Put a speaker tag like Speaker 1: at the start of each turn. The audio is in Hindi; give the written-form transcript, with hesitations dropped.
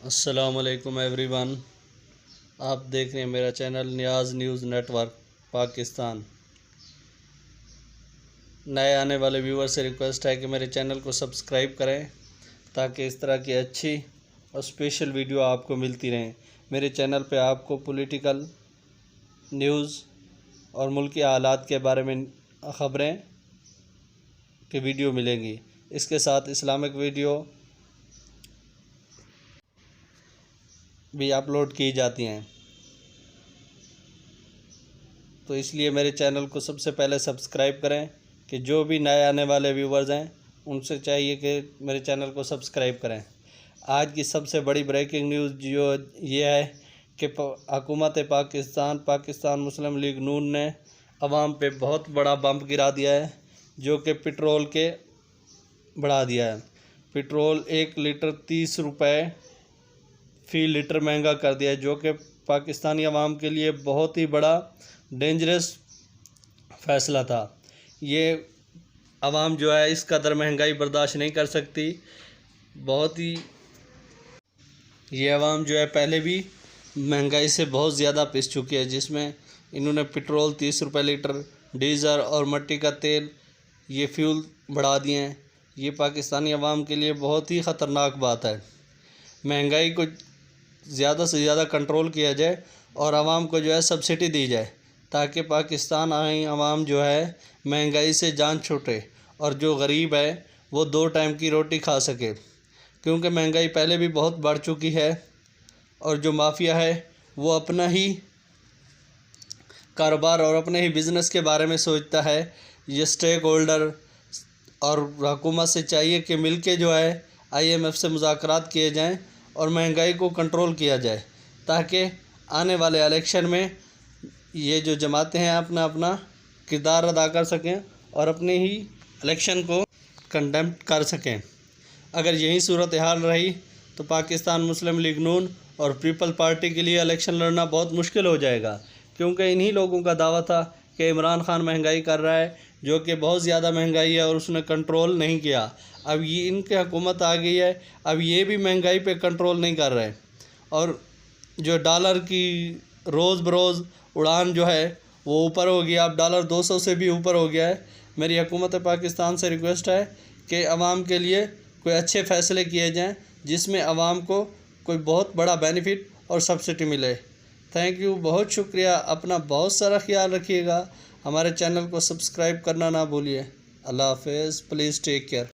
Speaker 1: अस्सलामुअलैकुम एवरीवन। आप देख रहे हैं मेरा चैनल नियाज़ न्यूज़ नेटवर्क पाकिस्तान। नए आने वाले व्यूवर से रिक्वेस्ट है कि मेरे चैनल को सब्सक्राइब करें ताकि इस तरह की अच्छी और स्पेशल वीडियो आपको मिलती रहें। मेरे चैनल पे आपको पॉलिटिकल न्यूज़ और मुल्की हालात के बारे में ख़बरें की वीडियो मिलेंगी। इसके साथ इस्लामिक वीडियो भी अपलोड की जाती हैं, तो इसलिए मेरे चैनल को सबसे पहले सब्सक्राइब करें कि जो भी नए आने वाले व्यूवर्स हैं उनसे चाहिए कि मेरे चैनल को सब्सक्राइब करें। आज की सबसे बड़ी ब्रेकिंग न्यूज़ जो ये है कि हुकूमत पाकिस्तान मुस्लिम लीग नून ने अवाम पे बहुत बड़ा बम्प गिरा दिया है, जो कि पेट्रोल के बढ़ा दिया है। पेट्रोल 1 लीटर 30 रुपये फ़ी लीटर महंगा कर दिया है, जो कि पाकिस्तानी अवाम के लिए बहुत ही बड़ा डेंजरस फ़ैसला था। ये अवाम जो है इस कदर महंगाई बर्दाश्त नहीं कर सकती। ये अवाम जो है पहले भी महंगाई से बहुत ज़्यादा पिस चुकी है, जिसमें इन्होंने पेट्रोल 30 रुपये लीटर, डीज़ल और मिट्टी का तेल ये फ्यूल बढ़ा दिए हैं। ये पाकिस्तानी अवाम के लिए बहुत ही ख़तरनाक बात है। महंगाई को ज़्यादा से ज़्यादा कंट्रोल किया जाए और आवाम को जो है सब्सिडी दी जाए, ताकि पाकिस्तान आवाम जो है महंगाई से जान छूटे और जो गरीब है वो 2 टाइम की रोटी खा सके, क्योंकि महंगाई पहले भी बहुत बढ़ चुकी है। और जो माफिया है वो अपना ही कारोबार और अपने ही बिज़नेस के बारे में सोचता है। ये स्टेक होल्डर और हुकूमत से चाहिए कि मिलके जो है IMF से मुज़ाकरात किए जाएं और महंगाई को कंट्रोल किया जाए, ताकि आने वाले इलेक्शन में ये जो जमातें हैं अपना अपना किरदार अदा कर सकें और अपने ही इलेक्शन को कंडक्ट कर सकें। अगर यही सूरत हाल रही तो पाकिस्तान मुस्लिम लीग नून और पीपल पार्टी के लिए इलेक्शन लड़ना बहुत मुश्किल हो जाएगा, क्योंकि इन्हीं लोगों का दावा था कि इमरान खान महंगाई कर रहा है, जो कि बहुत ज़्यादा महंगाई है और उसने कंट्रोल नहीं किया। अब ये इनकी हुकूमत आ गई है, अब ये भी महंगाई पे कंट्रोल नहीं कर रहे। और जो डॉलर की रोज़ बरोज़ उड़ान जो है वो ऊपर हो गया, अब डॉलर 200 से भी ऊपर हो गया है। मेरी हुकूमत पाकिस्तान से रिक्वेस्ट है कि आवाम के लिए कोई अच्छे फ़ैसले किए जाएं, जिसमें आवाम को कोई बहुत बड़ा बेनिफिट और सब्सिडी मिले। थैंक यू, बहुत शुक्रिया। अपना बहुत सारा ख्याल रखिएगा। हमारे चैनल को सब्सक्राइब करना ना भूलिए। अल्लाह हाफ़िज़। Please take care.